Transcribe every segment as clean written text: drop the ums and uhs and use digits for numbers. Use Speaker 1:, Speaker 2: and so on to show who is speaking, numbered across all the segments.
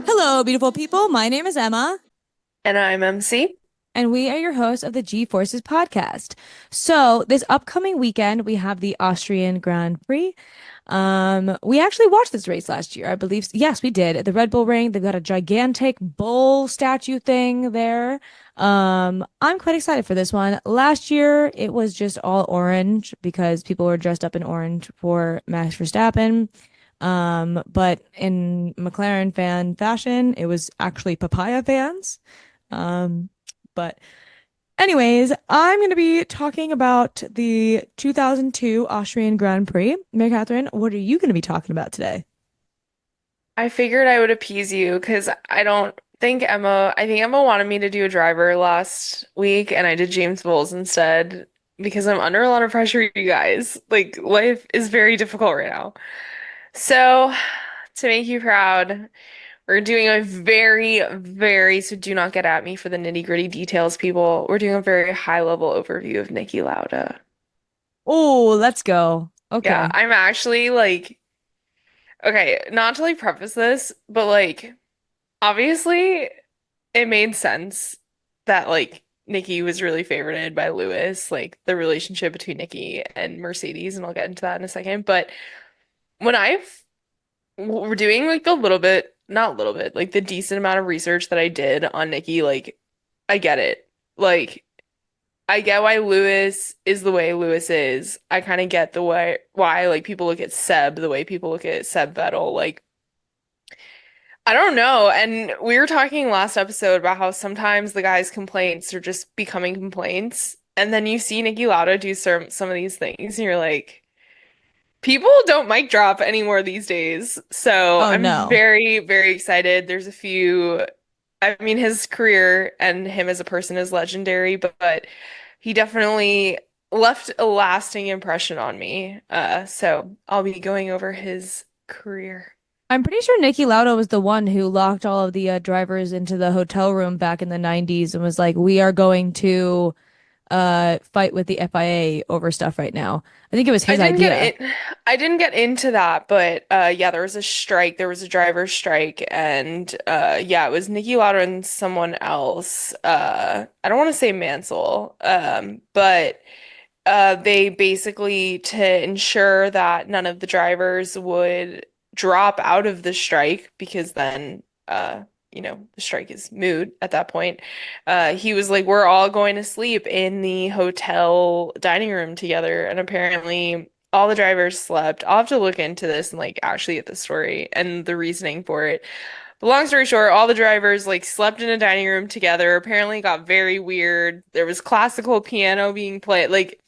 Speaker 1: Hello, beautiful people. My name is Emma,
Speaker 2: And I'm MC.
Speaker 1: and we are your hosts of the G Forces podcast. So, this upcoming weekend, we have the Austrian Grand Prix. We actually watched this race last year, I believe. Yes, we did. At the Red Bull Ring, they've got a gigantic bull statue thing there. I'm quite excited for this one. Last year, it was just all orange because people were dressed up in orange for Max Verstappen. But in McLaren fan fashion, it was actually papaya fans. Um, but anyways, I'm going to be talking about the 2002 Austrian Grand Prix. Mary Catherine, what are you going to be talking about today?
Speaker 2: I figured I would appease you because I think Emma wanted me to do a driver last week and I did James Bowles instead because I'm under a lot of pressure, you guys. Like, life is very difficult right now. So, to make you proud, we're doing a so do not get at me for the nitty-gritty details, people. We're doing a very high-level overview of Niki Lauda.
Speaker 1: Oh, let's go.
Speaker 2: Yeah,
Speaker 1: Okay.
Speaker 2: I'm actually like, okay, not to like preface this, but like, obviously, it made sense that like Nikki was really favorited by Lewis, like the relationship between Nikki and Mercedes, and I'll get into that in a second. But when we're doing like the little bit, not little bit, like the decent amount of research that I did on Nikki, like I get it. Like I get why Lewis is the way Lewis is. I kind of get the way why like people look at Seb the way people look at Seb Vettel. Like I don't know. And we were talking last episode about how sometimes the guy's complaints are just becoming complaints. And then you see Niki Lauda do some of these things, and you're like, people don't mic drop anymore these days. So
Speaker 1: Oh
Speaker 2: I'm
Speaker 1: no.
Speaker 2: very excited. There's a few, I mean, his career and him as a person is legendary, but he definitely left a lasting impression on me. So I'll be going over his career.
Speaker 1: I'm pretty sure Niki Lauda was the one who locked all of the drivers into the hotel room back in the 90s and was like, "We are going to fight with the FIA over stuff right now." I think it was
Speaker 2: I
Speaker 1: his
Speaker 2: didn't get
Speaker 1: idea.
Speaker 2: it. I didn't get into that, but yeah, there was a strike. There was a driver's strike, and yeah, it was Niki Lauda and someone else. I don't want to say Mansell, but they basically to ensure that none of the drivers would drop out of the strike because then the strike is moot at that point. He was like, we're all going to sleep in the hotel dining room together, and apparently all the drivers slept. I'll have to look into this and like actually get the story and the reasoning for it. But long story short, all the drivers like slept in a dining room together. Apparently, it got very weird. There was classical piano being played. Like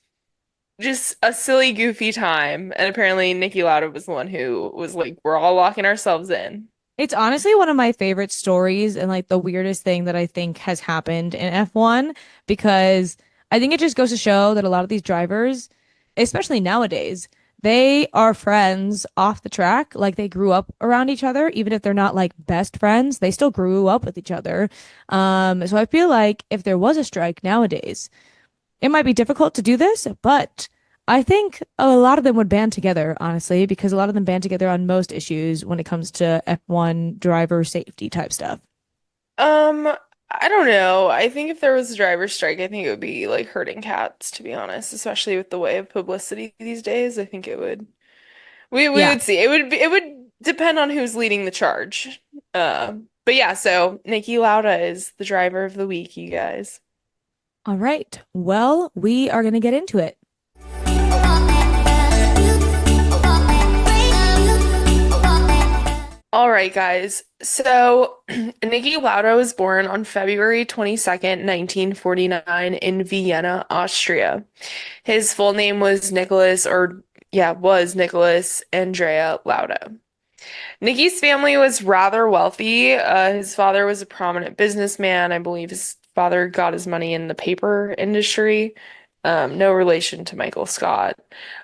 Speaker 2: just a silly, goofy time. And apparently Niki Lauda was the one who was like, we're all locking ourselves in.
Speaker 1: It's honestly one of my favorite stories and like the weirdest thing that I think has happened in F1 because I think it just goes to show that a lot of these drivers, especially nowadays, they are friends off the track. Like they grew up around each other, even if they're not like best friends, they still grew up with each other. So I feel like if there was a strike nowadays, it might be difficult to do this, but I think a lot of them would band together, honestly, because a lot of them band together on most issues when it comes to F1 driver safety type stuff.
Speaker 2: Um, I don't know. I think if there was a driver's strike, I think it would be like hurting cats, to be honest, especially with the way of publicity these days. I think it would we
Speaker 1: Yeah.
Speaker 2: would see. It would depend on who's leading the charge. But yeah, so Niki Lauda is the driver of the week, you guys.
Speaker 1: All right. Well, we are going to get into it.
Speaker 2: All right, guys. So, Niki Lauda was born on February 22nd, 1949 in Vienna, Austria. His full name was was Nicholas Andrea Lauda. Niki's family was rather wealthy. His father was a prominent businessman. I believe his father got his money in the paper industry. No relation to Michael Scott.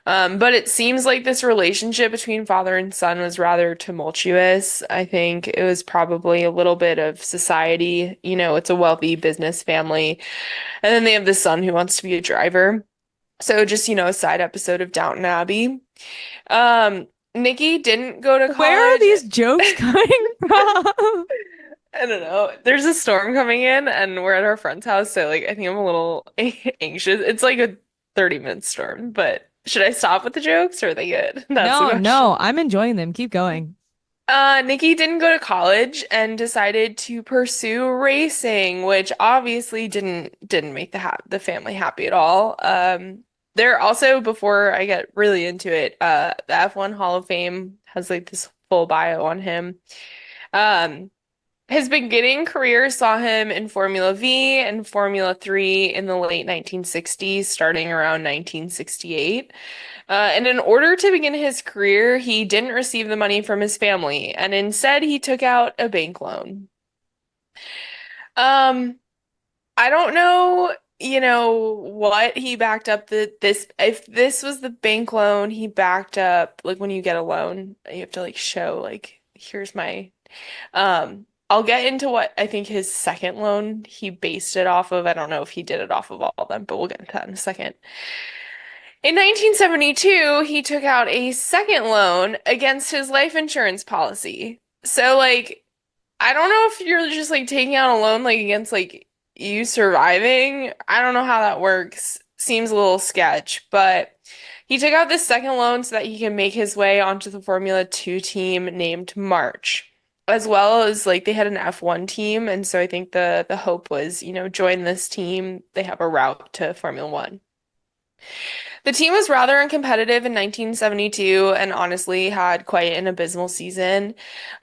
Speaker 2: But it seems like this relationship between father and son was rather tumultuous. I think it was probably a little bit of society. You know, it's a wealthy business family. And then they have this son who wants to be a driver. So just, a side episode of Downton Abbey. Um, Nikki didn't go to
Speaker 1: Where are
Speaker 2: college.
Speaker 1: these jokes coming from?
Speaker 2: I don't know. There's a storm coming in and we're at our friend's house, so like I think I'm a little anxious. It's like a 30-minute storm, but should I stop with the jokes or are they good? That's the
Speaker 1: No,
Speaker 2: question.
Speaker 1: no, I'm enjoying them. Keep going.
Speaker 2: Nikki didn't go to college and decided to pursue racing, which obviously didn't make the family happy at all. There also, before I get really into it, the F1 Hall of Fame has like this full bio on him. Um, his beginning career saw him in Formula V and Formula 3 in the late 1960s, starting around 1968. And in order to begin his career, he didn't receive the money from his family, and instead he took out a bank loan. Um, I don't know, what he backed up if this was the bank loan he backed up, like when you get a loan, you have to like show like here's my I'll get into what I think his second loan he based it off of. I don't know if he did it off of all of them, but we'll get into that in a second. In 1972, he took out a second loan against his life insurance policy. So, like, I don't know if you're just like taking out a loan like against like you surviving. I don't know how that works. Seems a little sketch, but he took out this second loan so that he can make his way onto the Formula 2 team named March. As well as like they had an F1 team, and so I think the hope was, join this team. They have a route to Formula 1. The team was rather uncompetitive in 1972 and honestly had quite an abysmal season.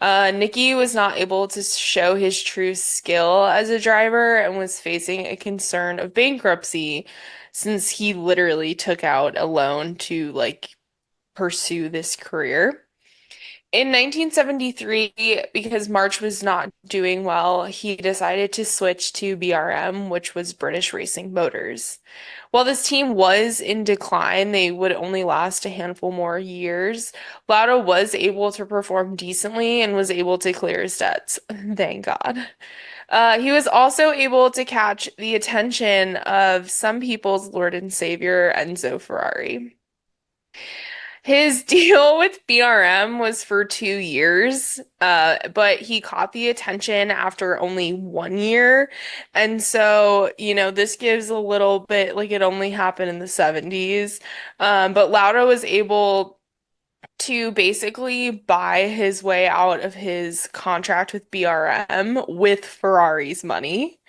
Speaker 2: Niki was not able to show his true skill as a driver and was facing a concern of bankruptcy since he literally took out a loan to like pursue this career. In 1973, because March was not doing well, he decided to switch to BRM, which was British Racing Motors. While this team was in decline, they would only last a handful more years. Lauda was able to perform decently and was able to clear his debts. Thank God. He was also able to catch the attention of some people's Lord and Savior, Enzo Ferrari. His deal with BRM was for 2 years, but he caught the attention after only 1 year. And so, this gives a little bit like it only happened in the 70s. But Lauda was able to basically buy his way out of his contract with BRM with Ferrari's money.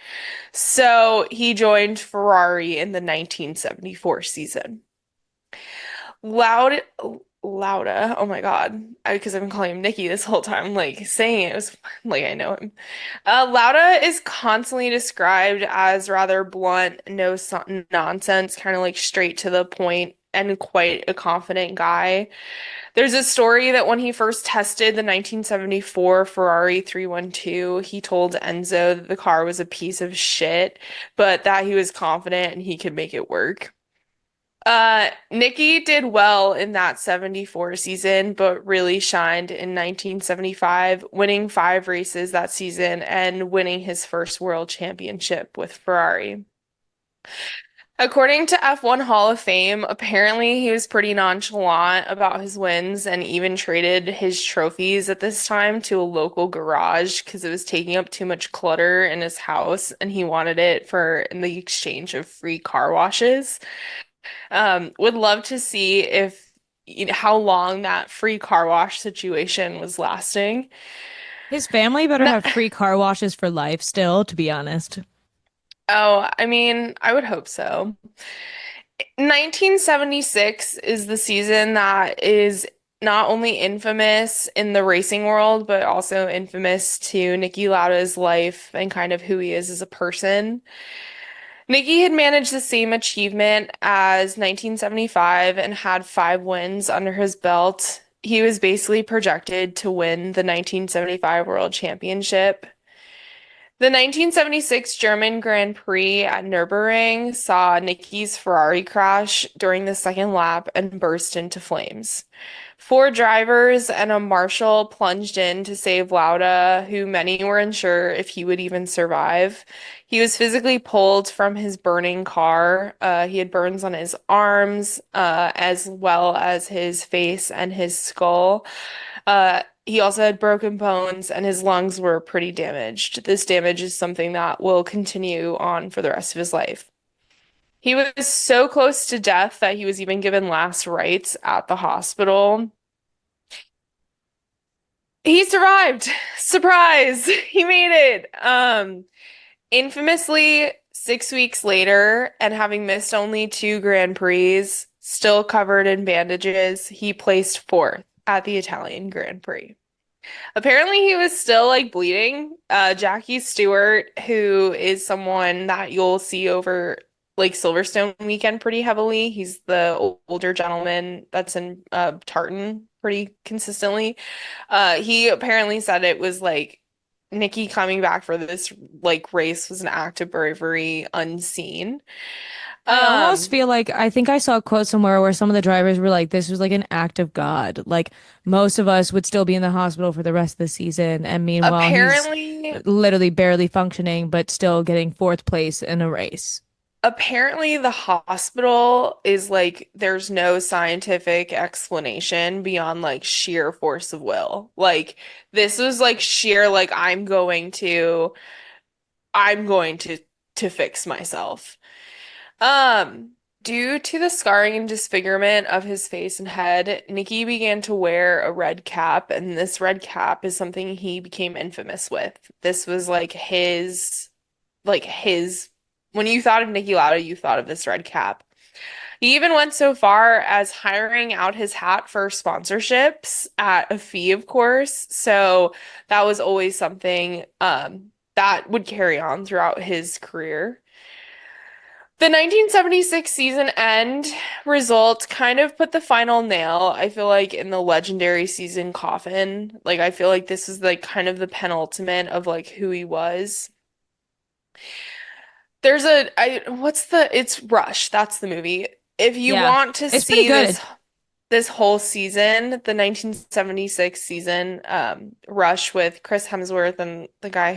Speaker 2: So he joined Ferrari in the 1974 season. Loud, Lauda. Oh my God. Because I've been calling him Nikki this whole time, like saying it was like I know him. Lauda is constantly described as rather blunt, no nonsense, kind of like straight to the point, and quite a confident guy. There's a story that when he first tested the 1974 Ferrari 312, he told Enzo that the car was a piece of shit, but that he was confident and he could make it work. Nikki did well in that 74 season, but really shined in 1975, winning 5 races that season and winning his first world championship with Ferrari. According to F1 Hall of Fame, apparently he was pretty nonchalant about his wins and even traded his trophies at this time to a local garage because it was taking up too much clutter in his house and he wanted it for in the exchange of free car washes. Would love to see if how long that free car wash situation was lasting.
Speaker 1: His family better
Speaker 2: No,
Speaker 1: have free car washes for life still, to be honest.
Speaker 2: oh, I mean, I would hope so. 1976 is the season that is not only infamous in the racing world, but also infamous to Niki Lauda's life and kind of who he is as a person. Nikki had managed the same achievement as 1975 and had 5 wins under his belt. He was basically projected to win the 1975 World Championship. The 1976 German Grand Prix at Nürburgring saw Niki's Ferrari crash during the second lap and burst into flames. Four drivers and a marshal plunged in to save Lauda, who many were unsure if he would even survive. He was physically pulled from his burning car. He had burns on his arms, as well as his face and his skull. He also had broken bones and his lungs were pretty damaged. This damage is something that will continue on for the rest of his life. He was so close to death that he was even given last rites at the hospital. He survived. Surprise! He made it. Infamously, 6 weeks later, and having missed only two Grand Prix, still covered in bandages, he placed fourth at the Italian Grand Prix. Apparently, he was still like bleeding. Jackie Stewart, who is someone that you'll see over like Silverstone weekend pretty heavily. He's the older gentleman that's in Tartan pretty consistently. He apparently said it was like Niki coming back for this like race was an act of bravery unseen.
Speaker 1: I almost
Speaker 2: Um,
Speaker 1: feel like I think I saw a quote somewhere where some of the drivers were like, this was like an act of God. Like most of us would still be in the hospital for the rest of the season. And meanwhile, he's
Speaker 2: apparently
Speaker 1: literally barely functioning, but still getting fourth place in a race.
Speaker 2: Apparently, the hospital is like, there's no scientific explanation beyond like sheer force of will. Like, this was like sheer, like, I'm going to fix myself. Um, Due to the scarring and disfigurement of his face and head, Nikki began to wear a red cap, and this red cap is something he became infamous with. This was like his when you thought of Niki Lauda, you thought of this red cap. He even went so far as hiring out his hat for sponsorships at a fee, of course. So that was always something that would carry on throughout his career. The 1976 season end result kind of put the final nail, I feel like, in the legendary season coffin. Like, I feel like this is like kind of the penultimate of like who he was. It's Rush. That's the movie. If you
Speaker 1: Yeah,
Speaker 2: want to
Speaker 1: it's pretty
Speaker 2: see
Speaker 1: good.
Speaker 2: this whole season, the 1976 season, Rush with Chris Hemsworth and the guy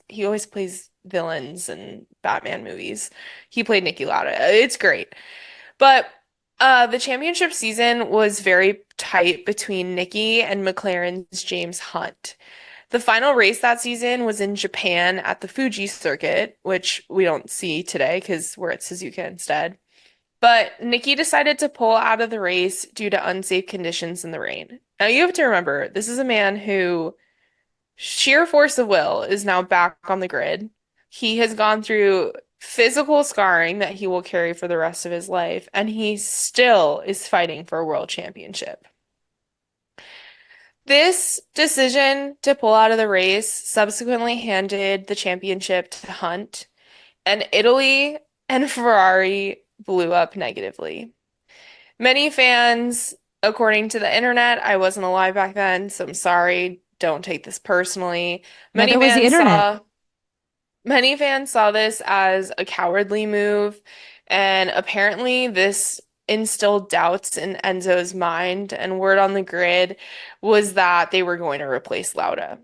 Speaker 2: he always plays villains in Batman movies. He played Niki Lauda. It's great. But the championship season was very tight between Niki and McLaren's James Hunt. The final race that season was in Japan at the Fuji circuit, which we don't see today because we're at Suzuka instead. But Nikki decided to pull out of the race due to unsafe conditions in the rain. Now you have to remember, this is a man who, sheer force of will, is now back on the grid. He has gone through physical scarring that he will carry for the rest of his life, and he still is fighting for a world championship. This decision to pull out of the race subsequently handed the championship to Hunt, and Italy and Ferrari blew up negatively. Many fans, according to the internet, I wasn't alive back then, so I'm sorry, don't take this personally. Many
Speaker 1: Neither was the
Speaker 2: fans
Speaker 1: internet.
Speaker 2: saw Many fans saw this as a cowardly move, and apparently this instilled doubts in Enzo's mind, and word on the grid was that they were going to replace Lauda.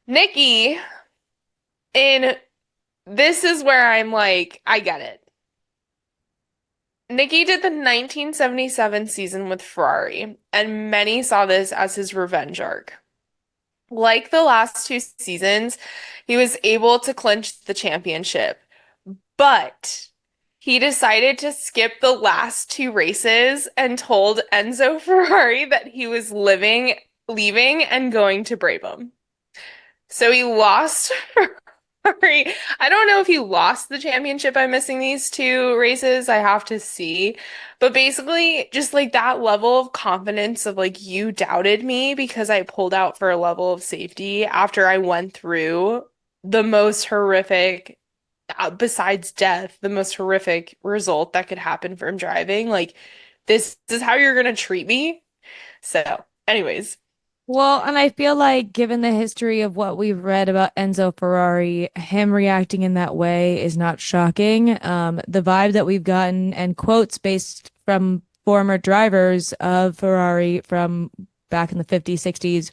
Speaker 2: Nikki, in this is where I'm like, I get it. Nikki did the 1977 season with Ferrari, and many saw this as his revenge arc. Like the last two seasons, he was able to clinch the championship. But he decided to skip the last two races and told Enzo Ferrari that he was leaving and going to Brabham. So he lost Ferrari. I don't know if he lost the championship by missing these two races. I have to see. But basically, just like that level of confidence of like you doubted me because I pulled out for a level of safety after I went through the most horrific besides death, the most horrific result that could happen from driving. Like, this is how you're gonna treat me. So, anyways,
Speaker 1: Well, and I feel like given the history of what we've read about Enzo Ferrari, him reacting in that way is not shocking. The vibe that we've gotten and quotes based from former drivers of Ferrari from back in the 50s, 60s,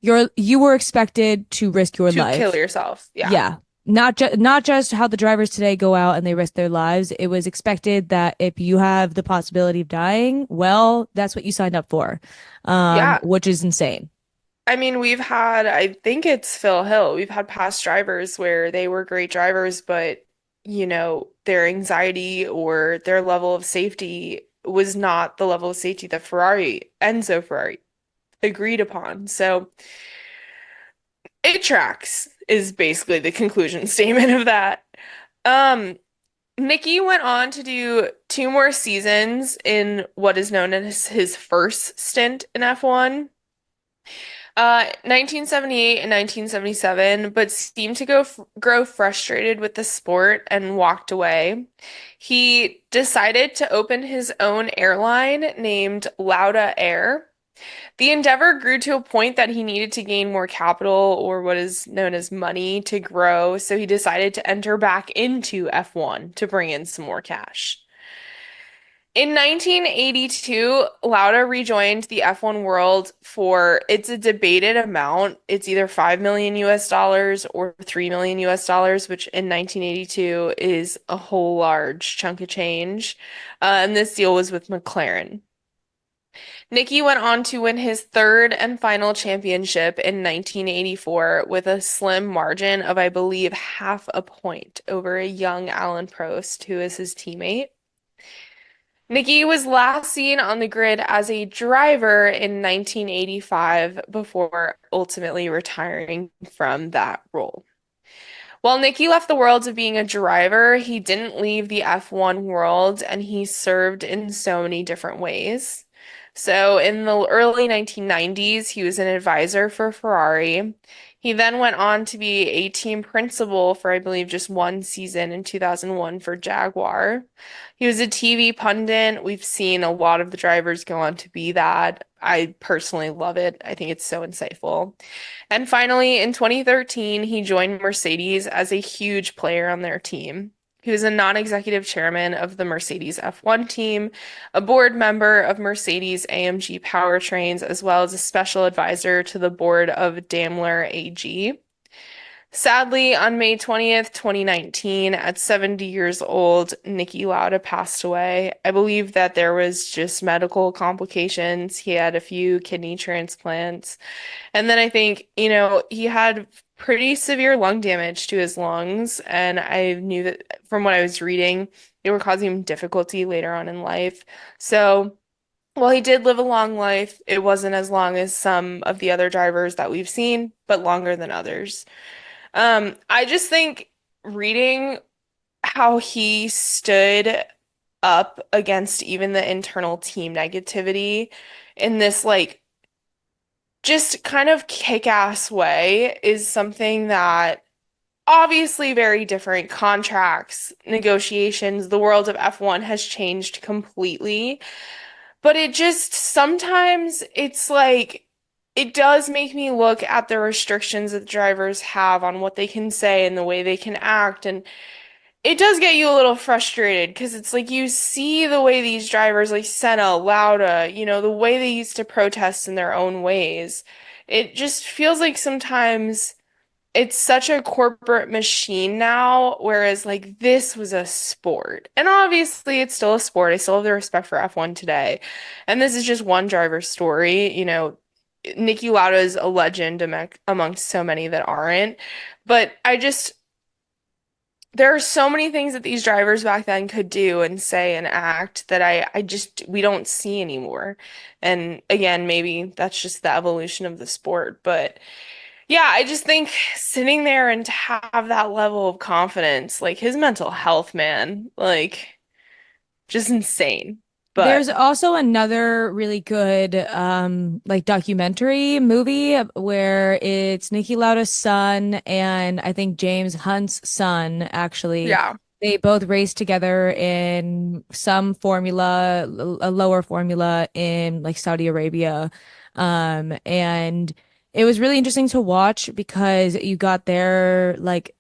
Speaker 1: you were expected to risk your
Speaker 2: To kill
Speaker 1: life.
Speaker 2: yourself. Yeah.
Speaker 1: Yeah. Not just how the drivers today go out and they risk their lives. It was expected that if you have the possibility of dying, well, that's what you signed up for.
Speaker 2: Yeah.
Speaker 1: Which is insane.
Speaker 2: I mean, I think it's Phil Hill. We've had past drivers where they were great drivers, but, their anxiety or their level of safety was not the level of safety that Enzo Ferrari, agreed upon. So it tracks, is basically the conclusion statement of that. Um, Niki went on to do two more seasons in what is known as his first stint in F1. 1978 and 1977, but seemed to grow frustrated with the sport and walked away. He decided to open his own airline named Lauda Air. The endeavor grew to a point that he needed to gain more capital or what is known as money to grow, so he decided to enter back into F1 to bring in some more cash. In 1982, Lauda rejoined the F1 world for it's a debated amount. It's either 5 million US dollars or 3 million US dollars, which in 1982 is a whole large chunk of change. And this deal was with McLaren. Niki went on to win his third and final championship in 1984 with a slim margin of, I believe, half a point over a young Alan Prost, who is his teammate. Niki was last seen on the grid as a driver in 1985 before ultimately retiring from that role. While Niki left the world of being a driver, he didn't leave the F1 world and he served in so many different ways. So in the early 1990s, he was an advisor for Ferrari. He then went on to be a team principal for, I believe, just one season in 2001 for Jaguar. He was a TV pundit. We've seen a lot of the drivers go on to be that. I personally love it. I think it's so insightful. And finally, in 2013, he joined Mercedes as a huge player on their team. He was a non-executive chairman of the Mercedes F1 team, a board member of Mercedes AMG Powertrains, as well as a special advisor to the board of Daimler AG. Sadly, on May 20th, 2019, at 70 years old, Niki Lauda passed away. I believe that there was just medical complications. He had a few kidney transplants. And then I think, he had pretty severe lung damage to his lungs. And I knew that from what I was reading, they were causing him difficulty later on in life. So, while he did live a long life, it wasn't as long as some of the other drivers that we've seen, but longer than others. I just think reading how he stood up against even the internal team negativity in this like just kind of kick-ass way is something that obviously very different contracts, negotiations, the world of F1 has changed completely. But it just sometimes it's like it does make me look at the restrictions that drivers have on what they can say and the way they can act. And it does get you a little frustrated because it's like you see the way these drivers like Senna, Lauda, the way they used to protest in their own ways. It just feels like sometimes it's such a corporate machine now, whereas like this was a sport. And obviously it's still a sport. I still have the respect for F1 today. And this is just one driver's story. Niki Lauda is a legend amongst so many that aren't. But there are so many things that these drivers back then could do and say and act that we don't see anymore. And again, maybe that's just the evolution of the sport. But yeah, I just think sitting there and to have that level of confidence, like his mental health, man, like just insane. But
Speaker 1: There's also another really good like documentary movie where it's Niki Lauda's son and I think James Hunt's son actually.
Speaker 2: yeah,
Speaker 1: They both raced together in some formula, a lower formula in like Saudi Arabia. And it was really interesting to watch because you got their like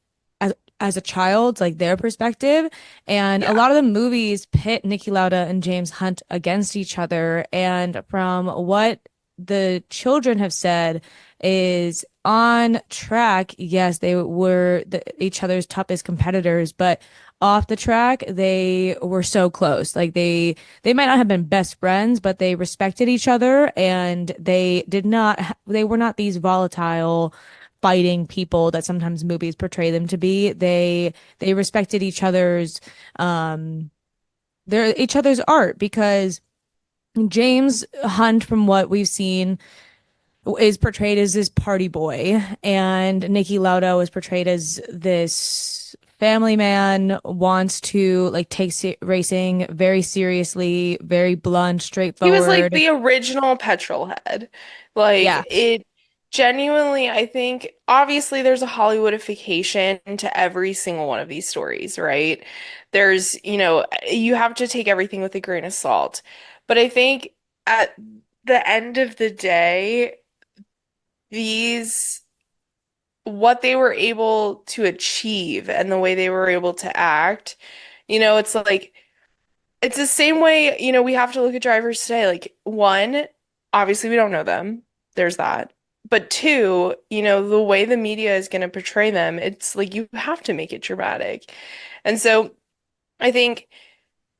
Speaker 1: as a child, like their perspective. And a
Speaker 2: Yeah.
Speaker 1: lot of the movies pit Niki Lauda and James Hunt against each other. And from what the children have said is on track, yes, they were each other's toughest competitors, but off the track, they were so close. Like they might not have been best friends, but they respected each other and they were not these volatile fighting people that sometimes movies portray them to be. They respected um each other's art because James Hunt, from what we've seen, is portrayed as this party boy, and Niki Lauda was portrayed as this family man, wants to like take racing very seriously, very blunt,
Speaker 2: He was like
Speaker 1: straightforward.
Speaker 2: the original petrol head. Like
Speaker 1: Yeah.
Speaker 2: it genuinely, I think obviously there's a Hollywoodification to every single one of these stories, right? You have to take everything with a grain of salt. But I think at the end of the day, these what they were able to achieve and the way they were able to act, it's like it's the same way, we have to look at drivers today. Like, one, obviously we don't know them. There's that. But two, the way the media is going to portray them, it's like you have to make it dramatic. And so I think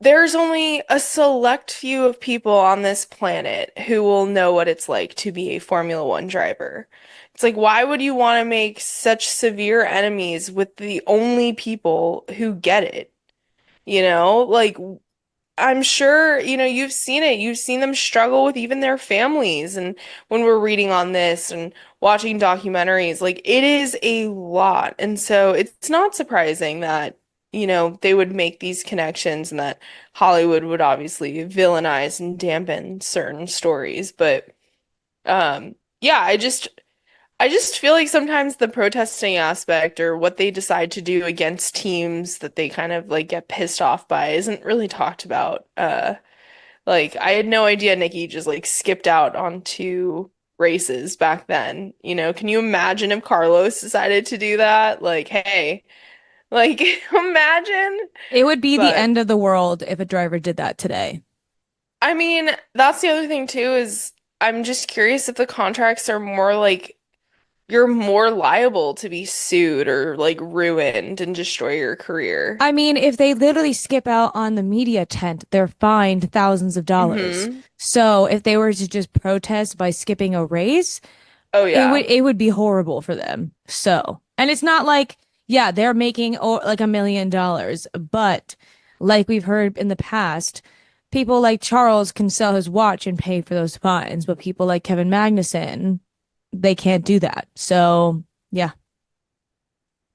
Speaker 2: there's only a select few of people on this planet who will know what it's like to be a Formula One driver. It's like, why would you want to make such severe enemies with the only people who get it? Like I'm sure, you've seen it. You've seen them struggle with even their families. And when we're reading on this and watching documentaries, like it is a lot. And so it's not surprising that, they would make these connections and that Hollywood would obviously villainize and dampen certain stories. But yeah, I just feel like sometimes the protesting aspect or what they decide to do against teams that they kind of like get pissed off by isn't really talked about. Like I had no idea Nikki just like skipped out on two races back then. Can you imagine if Carlos decided to do that? Like, hey, like imagine.
Speaker 1: It would be the
Speaker 2: But
Speaker 1: end of the world if a driver did that today.
Speaker 2: I mean, that's the other thing too is I'm just curious if the contracts are more like you're more liable to be sued or like ruined and destroy your career.
Speaker 1: I mean, if they literally skip out on the media tent, they're fined thousands of dollars.
Speaker 2: Hmm.
Speaker 1: So if they were to just protest by skipping a race,
Speaker 2: Oh
Speaker 1: it would
Speaker 2: yeah.
Speaker 1: it would be horrible for them. So, and it's not like, yeah, they're making like $1 million, but like we've heard in the past, people like Charles can sell his watch and pay for those fines, but people like Kevin Magnussen, they can't do that. So, yeah.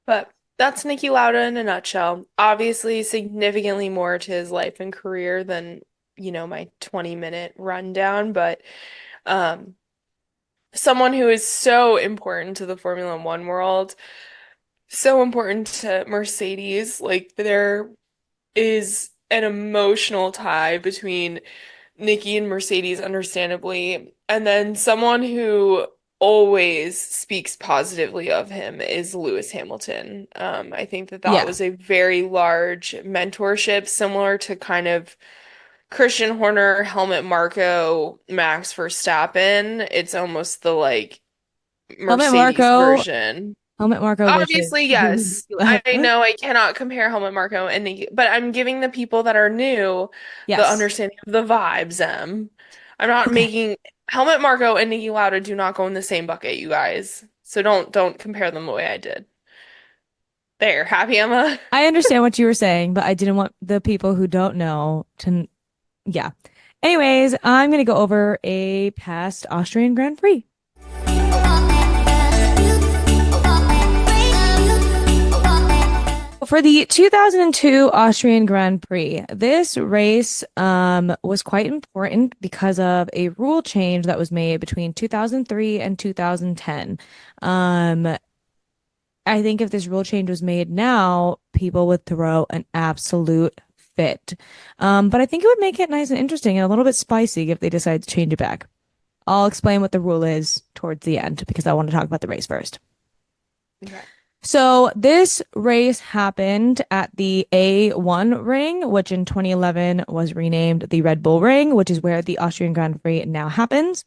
Speaker 2: But that's Niki Lauda in a nutshell. Obviously, significantly more to his life and career than, my 20-minute rundown, but um someone who is so important to the Formula One world, so important to Mercedes. Like there is an emotional tie between Nikki and Mercedes, understandably. And then someone who always speaks positively of him is Lewis Hamilton. I think that that
Speaker 1: Yeah.
Speaker 2: was a very large mentorship, similar to kind of Christian Horner, Helmut Marko, Max Verstappen. It's almost the like
Speaker 1: Helmut
Speaker 2: Mercedes
Speaker 1: Marko,
Speaker 2: version.
Speaker 1: Helmut Marko versus
Speaker 2: Obviously, yes. I know I cannot compare Helmut Marko and Nikki, but I'm giving the people that are new the
Speaker 1: Yes.
Speaker 2: understanding of the vibes, I'm not
Speaker 1: Okay.
Speaker 2: making Helmut Marko and Niki Lauda do not go in the same bucket, you guys. So don't compare them the way I did. There, happy Emma.
Speaker 1: I understand what you were saying, but I didn't want the people who don't know to, yeah. Anyways, I'm going to go over a past Austrian Grand Prix. For the 2002 Austrian Grand Prix, this race was quite important because of a rule change that was made between 2003 and 2010. Um, I think if this rule change was made now, people would throw an absolute fit. But I think it would make it nice and interesting and a little bit spicy if they decide to change it back. I'll explain what the rule is towards the end because I want to talk about the race first.
Speaker 2: Okay.
Speaker 1: So this race happened at the A1 ring, which in 2011 was renamed the Red Bull Ring, which is where the Austrian Grand Prix now happens.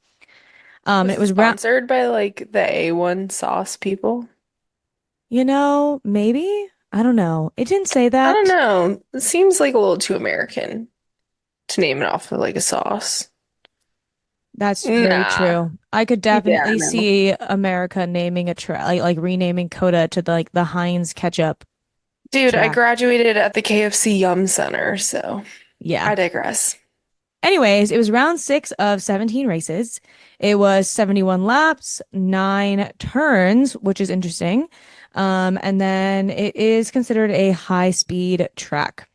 Speaker 2: Was
Speaker 1: It
Speaker 2: it
Speaker 1: was around,
Speaker 2: sponsored by like the A1 sauce people?
Speaker 1: maybe. I don't know. It didn't say
Speaker 2: I don't
Speaker 1: that.
Speaker 2: know. It seems like a little too American to name it off of like a sauce.
Speaker 1: That's very
Speaker 2: Nah.
Speaker 1: true. I could
Speaker 2: Yeah,
Speaker 1: definitely
Speaker 2: no.
Speaker 1: see America naming a track, like renaming Coda to the Heinz ketchup
Speaker 2: Dude, I
Speaker 1: track.
Speaker 2: graduated at the KFC Yum Center, so
Speaker 1: Yeah.
Speaker 2: I digress.
Speaker 1: Anyways, it was round six of 17 races. It was 71 laps, nine turns, which is interesting. And then it is considered a high speed track.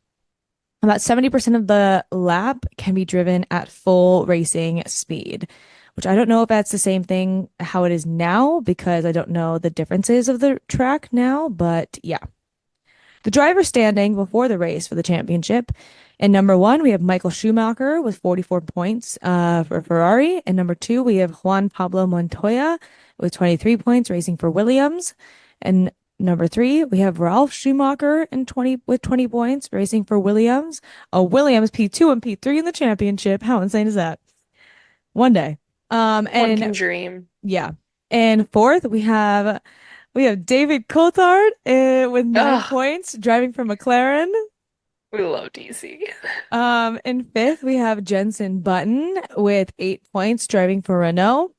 Speaker 1: About 70% of the lap can be driven at full racing speed, which I don't know if that's the same thing how it is now because I don't know the differences of the track now, but yeah. The driver standing before the race for the championship. In number one, we have Michael Schumacher with 44 points for Ferrari. And number two, we have Juan Pablo Montoya with 23 points racing for Williams. And number three, we have Ralf Schumacher in 20 with 20 points racing for Williams. A Williams P2 and P3 in the championship. How insane is that? One day.
Speaker 2: One
Speaker 1: And
Speaker 2: can dream.
Speaker 1: yeah. And fourth, we have David Coulthard with 9 points driving for McLaren.
Speaker 2: We love DC.
Speaker 1: In fifth, we have Jenson Button with 8 points driving for Renault.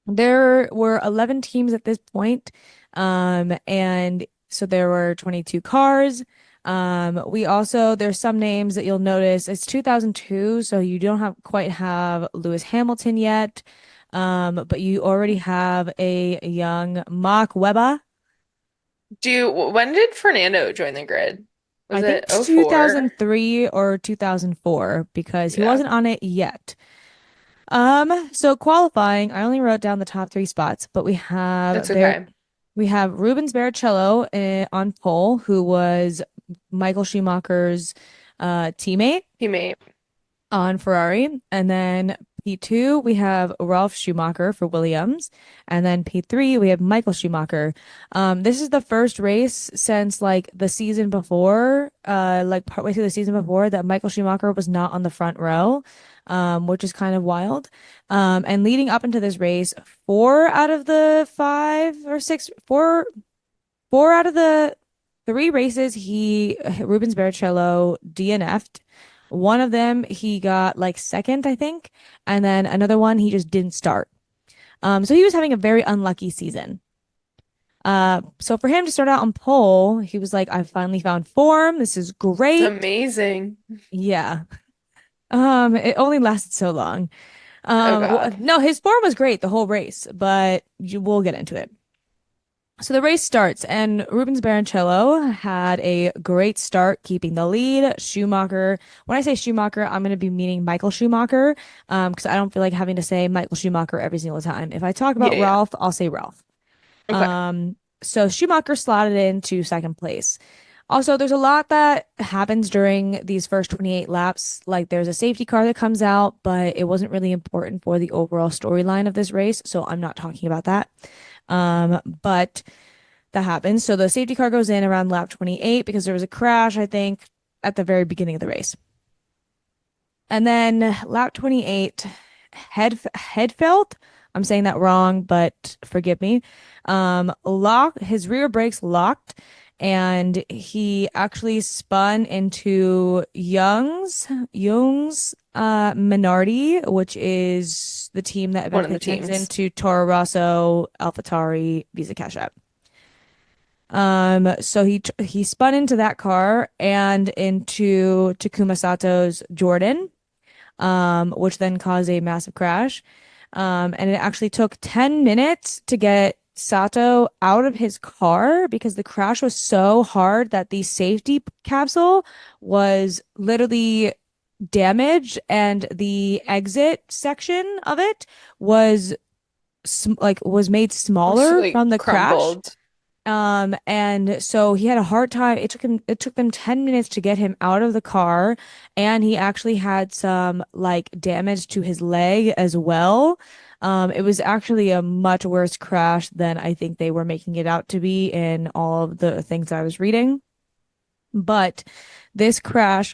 Speaker 1: There were 11 teams at this point, and so there were 22 cars. There's some names that you'll notice. It's 2002, so you don't have quite have Lewis Hamilton yet, but you already have a young Mark Webber.
Speaker 2: When did Fernando join the grid? Was
Speaker 1: I think
Speaker 2: it oh 04?
Speaker 1: 2003 or 2004 because he
Speaker 2: Yeah,
Speaker 1: wasn't on it yet. So qualifying, I only wrote down the top three spots, but
Speaker 2: that's okay.
Speaker 1: we have Rubens Barrichello on pole, who was Michael Schumacher's teammate
Speaker 2: Teammate.
Speaker 1: on Ferrari. And then P2, we have Ralf Schumacher for Williams. And then P3, we have Michael Schumacher. This is the first race since like the season before, like partway through the season before, that Michael Schumacher was not on the front row, which is kind of wild. And leading up into this race, four out of the five or six, four out of the three races, Rubens Barrichello DNF'd. One of them he got like second, I think, and then another one he just didn't start. So he was having a very unlucky season. So for him to start out on pole, he was like, I finally found form. This is
Speaker 2: It's
Speaker 1: great.
Speaker 2: amazing.
Speaker 1: Yeah. It only lasted so long.
Speaker 2: Oh God.
Speaker 1: No, his form was great the whole race, but we'll get into it. So the race starts, and Rubens Barrichello had a great start, keeping the lead. Schumacher, when I say Schumacher, I'm going to be meaning Michael Schumacher, because I don't feel like having to say Michael Schumacher every single time. If I talk
Speaker 2: Yeah,
Speaker 1: about
Speaker 2: yeah.
Speaker 1: Ralph, I'll say Ralph.
Speaker 2: Okay.
Speaker 1: So Schumacher slotted into second place. Also, there's a lot that happens during these first 28 laps. Like there's a safety car that comes out, but it wasn't really important for the overall storyline of this race, so I'm not talking about that. But that happens. So the safety car goes in around lap 28 because there was a crash, I think, at the very beginning of the race. And then lap 28, Headfeld, I'm saying that wrong, but forgive me. His rear brakes locked, and he actually spun into Young's Minardi, which is the team that
Speaker 2: One of
Speaker 1: eventually
Speaker 2: the
Speaker 1: turns
Speaker 2: teams.
Speaker 1: into Toro Rosso, AlphaTauri, Visa Cash App. So he spun into that car and into Takuma Sato's Jordan, which then caused a massive crash. And it actually took 10 minutes to get Sato out of his car because the crash was so hard that the safety capsule was literally damaged and the exit section of it was was made
Speaker 2: It's
Speaker 1: smaller
Speaker 2: like
Speaker 1: from the crash.
Speaker 2: crumbled.
Speaker 1: And so he had a hard time. It took them 10 minutes to get him out of the car, and he actually had some like damage to his leg as well. It was actually a much worse crash than I think they were making it out to be in all of the things I was reading. But this crash,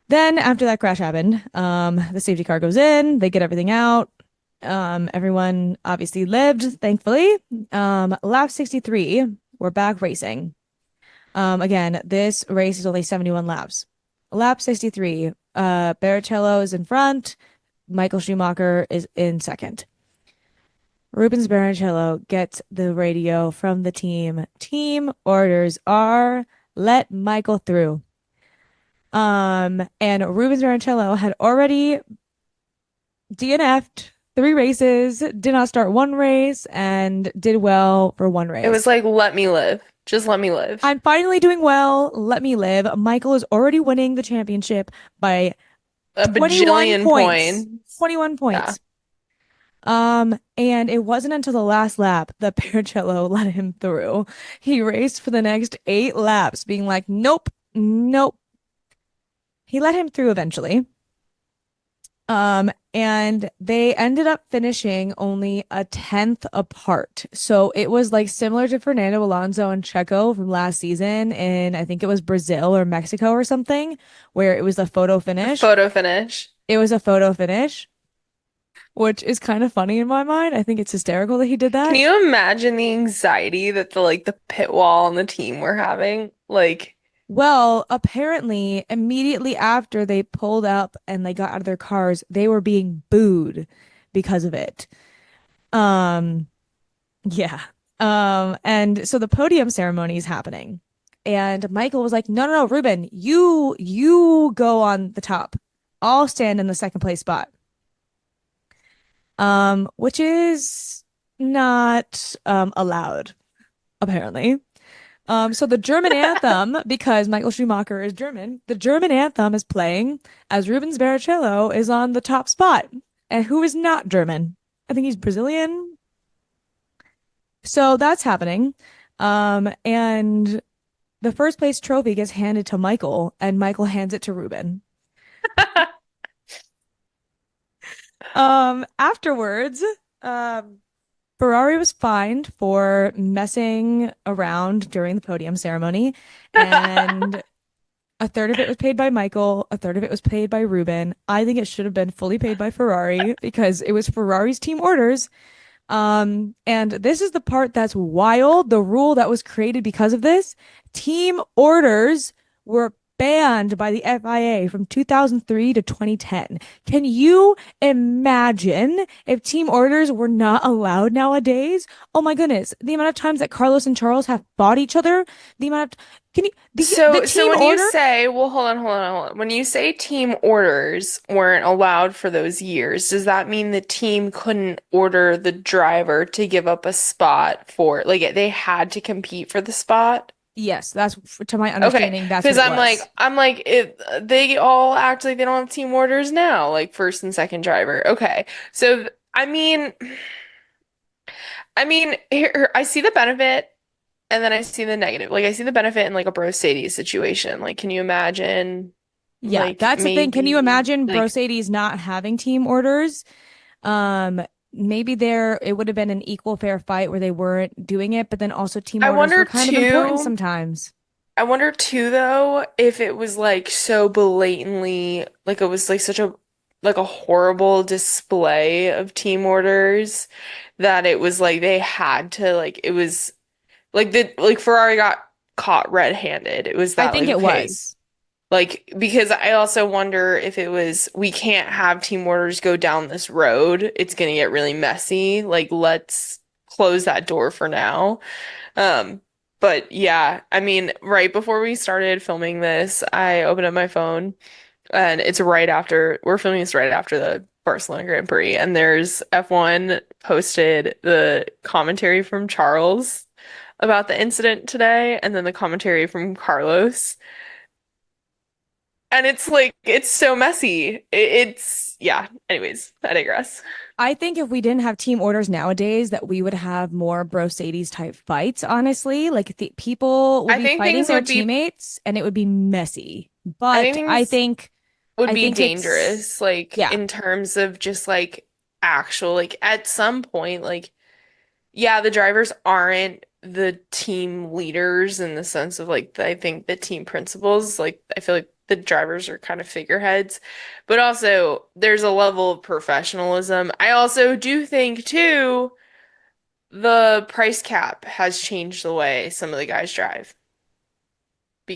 Speaker 1: then after that crash happened, the safety car goes in, they get everything out. Everyone obviously lived, thankfully. Lap 63, we're back racing. Again, this race is only 71 laps. Lap 63, Barrichello is in front, Michael Schumacher is in second. Rubens Barrichello gets the radio from the team. Team orders are let Michael through. And Rubens Barrichello had already DNF'd 3 races, did not start one race, and did well for one
Speaker 2: It was
Speaker 1: race.
Speaker 2: like, let me live. Just let me live.
Speaker 1: I'm finally doing well. Let me live. Michael is already winning the championship by
Speaker 2: A
Speaker 1: 21
Speaker 2: bajillion
Speaker 1: points.
Speaker 2: points.
Speaker 1: 21
Speaker 2: Yeah.
Speaker 1: points. And it wasn't until the last lap that Barrichello let him through. He raced for the next 8 laps, being like, nope, nope. He let him through eventually. And they ended up finishing only a tenth apart. So it was like similar to Fernando Alonso and Checo from last season, and I think it was Brazil or Mexico or something, where it was a photo
Speaker 2: The
Speaker 1: finish.
Speaker 2: photo finish.
Speaker 1: It was a photo finish, which is kind of funny in my mind. I think it's hysterical that he did
Speaker 2: Can
Speaker 1: that.
Speaker 2: you imagine the anxiety that the pit wall and the team were having? Like,
Speaker 1: Well, apparently, immediately after they pulled up and they got out of their cars, they were being booed because of it. Um, Yeah. And so the podium ceremony is happening. And Michael was like, "No, no, no, Ruben, you go on the top. I'll stand in the second place spot." Which is not allowed, apparently. So the German anthem, because Michael Schumacher is German, the German anthem is playing as Rubens Barrichello is on the top spot. And who is not German? I think he's Brazilian. So that's happening. And the first place trophy gets handed to Michael, and Michael hands it to Ruben. Afterwards, um, Ferrari was fined for messing around during the podium ceremony, and a third of it was paid by Michael, a third of it was paid by Ruben. I think it should have been fully paid by Ferrari because it was Ferrari's team orders. And this is the part that's wild. The rule that was created because of this, team orders were banned by the FIA from 2003 to 2010. Can you imagine if team orders were not allowed nowadays? Oh my goodness, the amount of times that Carlos and Charles have fought each other, the amount of can you the
Speaker 2: so
Speaker 1: team
Speaker 2: when you
Speaker 1: order?
Speaker 2: say, well, hold on. When you say team orders weren't allowed for those years, does that mean the team couldn't order the driver to give up a spot for, like, they had to compete for the spot?
Speaker 1: Yes, that's to my
Speaker 2: Okay,
Speaker 1: understanding, that's what
Speaker 2: because
Speaker 1: it was.
Speaker 2: I'm like, it, they all act like they don't have team orders now, like first and second driver. Okay, so here I see the benefit. And then I see the negative. Like I see the benefit in like a Bro Sadie situation. Like, can you imagine
Speaker 1: Yeah,
Speaker 2: like
Speaker 1: that's the thing. Can you
Speaker 2: maybe
Speaker 1: imagine
Speaker 2: like
Speaker 1: Mercedes not having team orders? Maybe there it would have been an equal fair fight where they weren't doing it, but then also team
Speaker 2: I
Speaker 1: orders were
Speaker 2: wonder
Speaker 1: kind of important
Speaker 2: too,
Speaker 1: sometimes.
Speaker 2: I wonder too though if it was like so blatantly like it was like such a like a horrible display of team orders that it was like they had to like it was like the like Ferrari got caught red-handed. It was
Speaker 1: I
Speaker 2: that
Speaker 1: think
Speaker 2: like
Speaker 1: it
Speaker 2: okay.
Speaker 1: was.
Speaker 2: Like, because I also wonder if it was, we can't have team orders go down this road. It's gonna get really messy. Like, let's close that door for now. Um, but yeah, I mean, right before we started filming this, I opened up my phone and it's right after, we're filming this right after the Barcelona Grand Prix, and there's F1 posted the commentary from Charles about the incident today, and then the commentary from Carlos. And it's like it's so messy. It's yeah. Anyways, I digress.
Speaker 1: I think if we didn't have team orders nowadays, that we would have more Brosades type fights, honestly. Like the people would
Speaker 2: I
Speaker 1: be
Speaker 2: think
Speaker 1: fighting
Speaker 2: things
Speaker 1: their
Speaker 2: would be
Speaker 1: teammates and it would be messy.
Speaker 2: I think
Speaker 1: But
Speaker 2: things would
Speaker 1: I
Speaker 2: be
Speaker 1: think it's
Speaker 2: dangerous, like
Speaker 1: yeah.
Speaker 2: in terms of just like actual, like at some point, like yeah, the drivers aren't the team leaders in the sense of like I think the team principals, like I feel like the drivers are kind of figureheads, but also there's a level of professionalism. I also do think too the price cap has changed the way some of the guys drive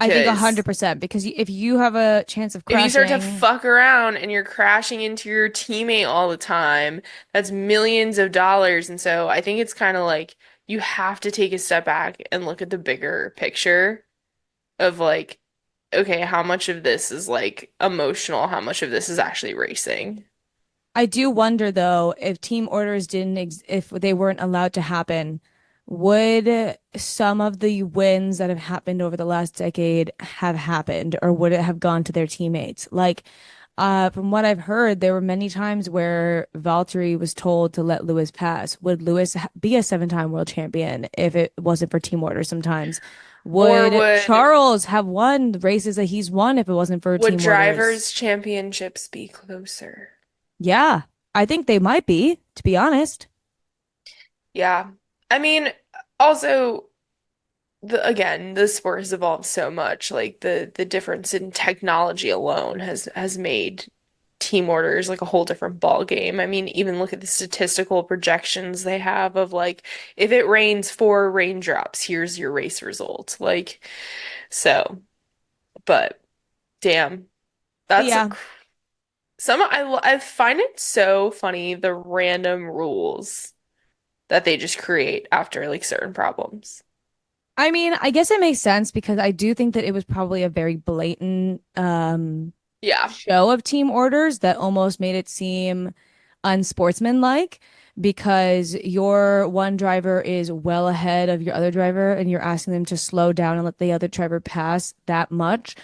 Speaker 1: I think
Speaker 2: because
Speaker 1: 100% because if you have a chance of
Speaker 2: if you start to
Speaker 1: crashing,
Speaker 2: fuck around and you're crashing into your teammate all the time, that's millions of dollars. And so I think it's kind of like you have to take a step back and look at the bigger picture of like, okay, how much of this is like emotional? How much of this is actually racing?
Speaker 1: I do wonder though if team orders didn't ex if they weren't allowed to happen, would some of the wins that have happened over the last decade have happened, or would it have gone to their teammates? Like, from what I've heard, there were many times where Valtteri was told to let Lewis pass. Would be a seven-time world champion if it wasn't for team orders sometimes?
Speaker 2: Or
Speaker 1: Would Charles have won the races that he's won if it wasn't for
Speaker 2: would
Speaker 1: team orders?
Speaker 2: drivers' championships be closer?
Speaker 1: Yeah, I think they might be, to be honest.
Speaker 2: Yeah. I mean, also again, the sport has evolved so much. Like the difference in technology alone has made team orders like a whole different ball game. I mean, even look at the statistical projections they have of like if it rains 4 raindrops, here's your race result. Like so, but damn,
Speaker 1: But
Speaker 2: that's
Speaker 1: yeah,
Speaker 2: I find it so funny the random rules that they just create after like certain problems.
Speaker 1: I mean, I guess it makes sense because I do think that it was probably a very blatant
Speaker 2: Yeah.
Speaker 1: show of team orders that almost made it seem unsportsmanlike because your one driver is well ahead of your other driver and you're asking them to slow down and let the other driver pass that much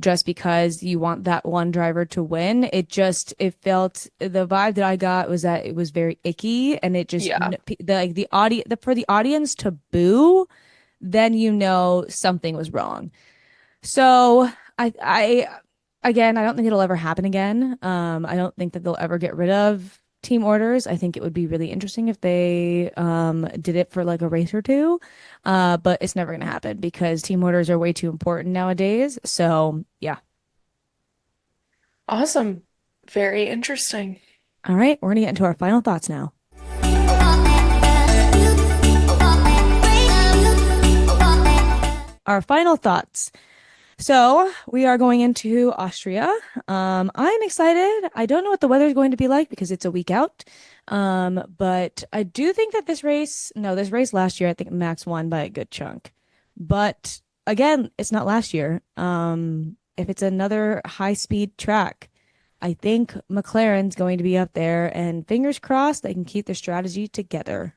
Speaker 1: just because you want that one driver to win. It felt the vibe that I got was that it was very icky and it just
Speaker 2: Yeah.
Speaker 1: the audience for the audience to boo, then you know something was wrong. So I again, I don't think it'll ever happen again. I don't think that they'll ever get rid of team orders. I think it would be really interesting if they did it for like a race or two. But it's never gonna happen because team orders are way too important nowadays. So yeah.
Speaker 2: Awesome. Very interesting.
Speaker 1: All right, we're gonna get into our final thoughts now. Our final thoughts. So we are going into Austria. I'm excited. I don't know what the weather is going to be like because it's a week out. But I do think that this race last year, I think Max won by a good chunk. But again, it's not last year. If it's another high speed track, I think McLaren's going to be up there and fingers crossed they can keep their strategy together.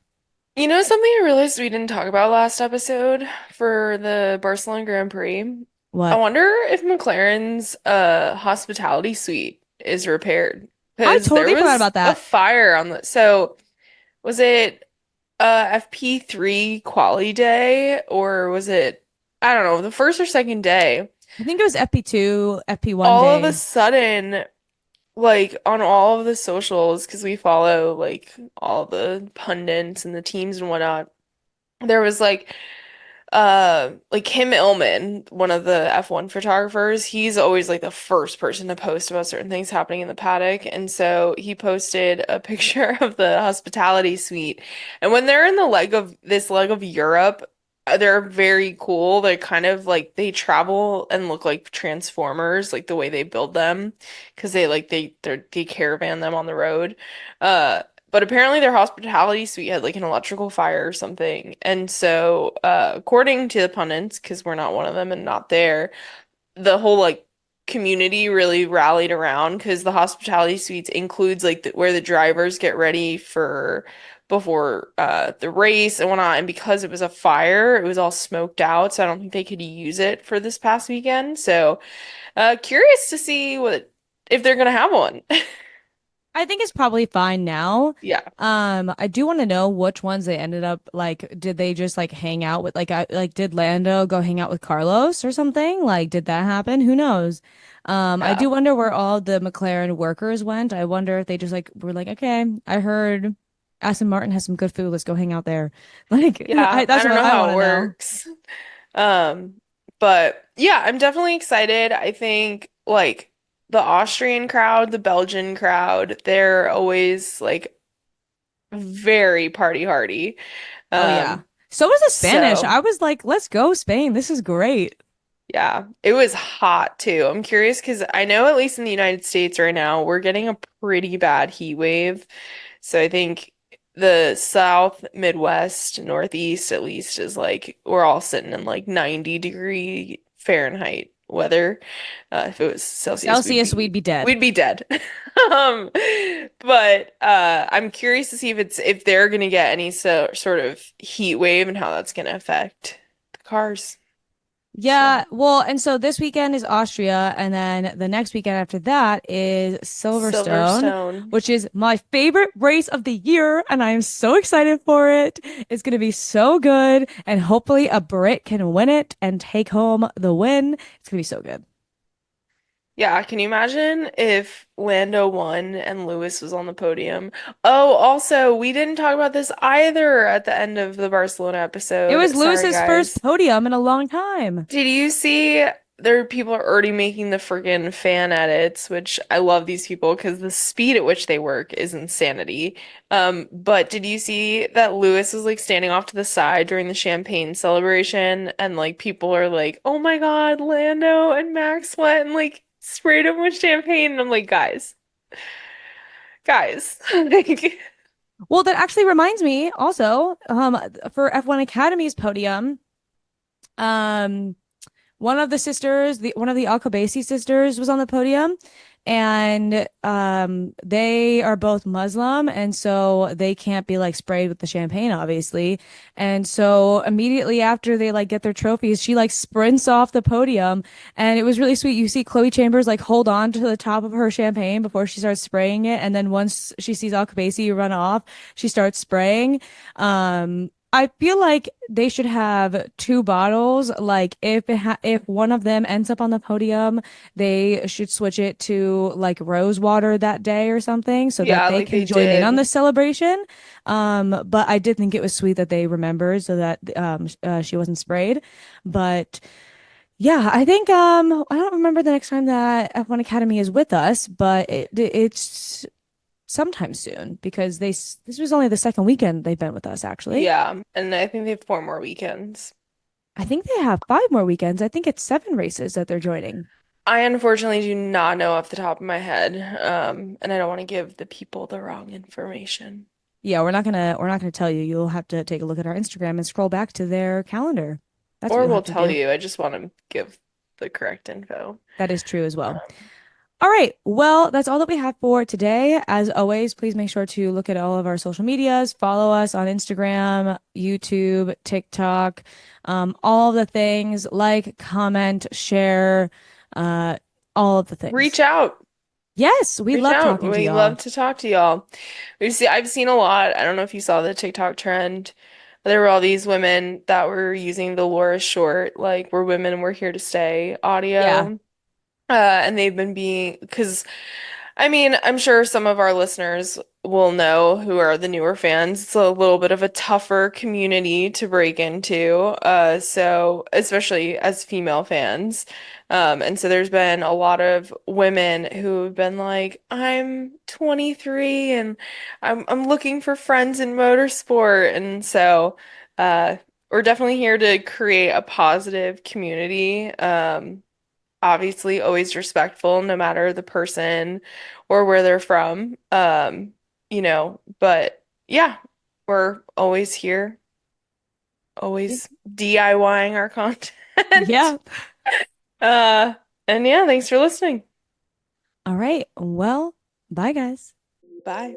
Speaker 2: You know something I realized we didn't talk about last episode for the Barcelona Grand Prix? I
Speaker 1: What?
Speaker 2: wonder if McLaren's hospitality suite is repaired
Speaker 1: I
Speaker 2: because there
Speaker 1: totally forgot
Speaker 2: was
Speaker 1: about
Speaker 2: a
Speaker 1: that.
Speaker 2: fire on the was it FP3 quali day or was it I don't know, the first or second day?
Speaker 1: I think it was FP2, FP1
Speaker 2: All of a
Speaker 1: day.
Speaker 2: sudden like on all of the socials because we follow like all the pundits and the teams and whatnot. There was like Kim Illman, one of the F1 photographers, he's always like the first person to post about certain things happening in the paddock. And so he posted a picture of the hospitality suite. And when they're in the leg of Europe, they're very cool. They're kind of like they travel and look like Transformers, like the way they build them, because they caravan them on the road. Uh but apparently their hospitality suite had like an electrical fire or something. And so, according to the pundits, because we're not one of them and not there, the whole like community really rallied around because the hospitality suites includes like where the drivers get ready for before the race and whatnot. And because it was a fire, it was all smoked out, so I don't think they could use it for this past weekend. So curious to see what if they're gonna have one.
Speaker 1: I think it's probably fine now.
Speaker 2: Yeah.
Speaker 1: I do want to know which ones they ended up like. Did they just like hang out with like did Lando go hang out with Carlos or something? Like, did that happen? Who knows? I
Speaker 2: Yeah.
Speaker 1: do wonder where all the McLaren workers went. I wonder if they just like were like, okay, I heard Aston Martin has some good food. Let's go hang out there. Like,
Speaker 2: Yeah, I
Speaker 1: that's
Speaker 2: don't
Speaker 1: what
Speaker 2: know
Speaker 1: I
Speaker 2: how
Speaker 1: want
Speaker 2: it
Speaker 1: to know.
Speaker 2: works. Um, but yeah, I'm definitely excited. I think like the Austrian crowd, the Belgian crowd, they're always like very party hardy.
Speaker 1: Oh yeah.
Speaker 2: Um,
Speaker 1: So was the Spanish.
Speaker 2: so
Speaker 1: I was like, let's go Spain. This is great.
Speaker 2: yeah, it was hot too. I'm curious because I know at least in the United States right now, we're getting a pretty bad heat wave. So I think the South, Midwest, Northeast at least is like we're all sitting in like 90-degree Fahrenheit weather. If it was Celsius,
Speaker 1: Celsius, we'd be dead.
Speaker 2: we'd be dead. Um, but I'm curious to see if they're gonna get any sort of heat wave and how that's gonna affect the cars. So
Speaker 1: Yeah, well, and so this weekend is Austria, and then the next weekend after that is Silverstone,
Speaker 2: Silverstone.
Speaker 1: which is my favorite race of the year, and I am so excited for it. It's going to be so good, and hopefully a Brit can win it and take home the win. It's going to be so good.
Speaker 2: Yeah, can you imagine if Lando won and Lewis was on the podium? Oh, also, we didn't talk about this either at the end of the Barcelona
Speaker 1: It was
Speaker 2: episode. Sorry,
Speaker 1: Lewis's first
Speaker 2: guys.
Speaker 1: podium in a long time.
Speaker 2: Did you see there are people are already making the friggin' fan edits, which I love these people because the speed at which they work is insanity. But did you see that Lewis was like standing off to the side during the champagne celebration and like people are like, "Oh my God, Lando and Max went and like sprayed him with champagne." And I'm like, guys, like,
Speaker 1: Well, that actually reminds me also, for F1 Academy's podium, um, one of the Alcabasi sisters was on the podium, and they are both Muslim, and so they can't be like sprayed with the champagne, obviously. And so immediately after they like get their trophies, she like sprints off the podium, and it was really sweet. You see Chloe Chambers like hold on to the top of her champagne before she starts spraying it, and then once she sees Alcabasi run off, she starts spraying. I feel like they should have two bottles. Like if one of them ends up on the podium, they should switch it to like rose water that day or something so that
Speaker 2: yeah,
Speaker 1: they
Speaker 2: like they
Speaker 1: can join in on the
Speaker 2: did.
Speaker 1: celebration. But I did think it was sweet that they remembered so that she wasn't sprayed. But yeah, I think I don't remember the next time that F1 Academy is with us, but it's sometime soon because this was only the second weekend they've been with us actually.
Speaker 2: Yeah, and I think they have 4 more weekends.
Speaker 1: I think they have 5 more weekends. I think it's 7 races that they're joining.
Speaker 2: I unfortunately do not know off the top of my head, and I don't want to give the people the wrong information.
Speaker 1: Yeah, we're not gonna tell you. You'll have to take a look at our Instagram and scroll back to their calendar. That's what
Speaker 2: Or
Speaker 1: you'll
Speaker 2: we'll
Speaker 1: have to
Speaker 2: tell
Speaker 1: do.
Speaker 2: you. I just want to give the correct info.
Speaker 1: That is true as well.
Speaker 2: Um,
Speaker 1: All right. Well, that's all that we have for today. As always, please make sure to look at all of our social medias, follow us on Instagram, YouTube, TikTok, all of the things, like, comment, share, uh, all of the
Speaker 2: reach
Speaker 1: things.
Speaker 2: out.
Speaker 1: Yes, we
Speaker 2: Reach
Speaker 1: love
Speaker 2: out.
Speaker 1: talking to
Speaker 2: We
Speaker 1: y'all.
Speaker 2: love to talk to y'all. I've seen a lot. I don't know if you saw the TikTok trend. There were all these women that were using the Laura Short, like, we're women, we're here to stay
Speaker 1: Yeah.
Speaker 2: audio. And they've been being, because I mean, I'm sure some of our listeners will know who are the newer fans. It's a little bit of a tougher community to break into. So especially as female fans. And so there's been a lot of women who've been like, I'm 23 and I'm looking for friends in motorsport. And so uh we're definitely here to create a positive community. Obviously always respectful no matter the person or where they're from. But yeah, we're always here,
Speaker 1: Yeah.
Speaker 2: always DIYing our content.
Speaker 1: Yeah.
Speaker 2: Uh, and yeah, thanks for listening.
Speaker 1: All right. Well, bye, guys.
Speaker 2: Bye.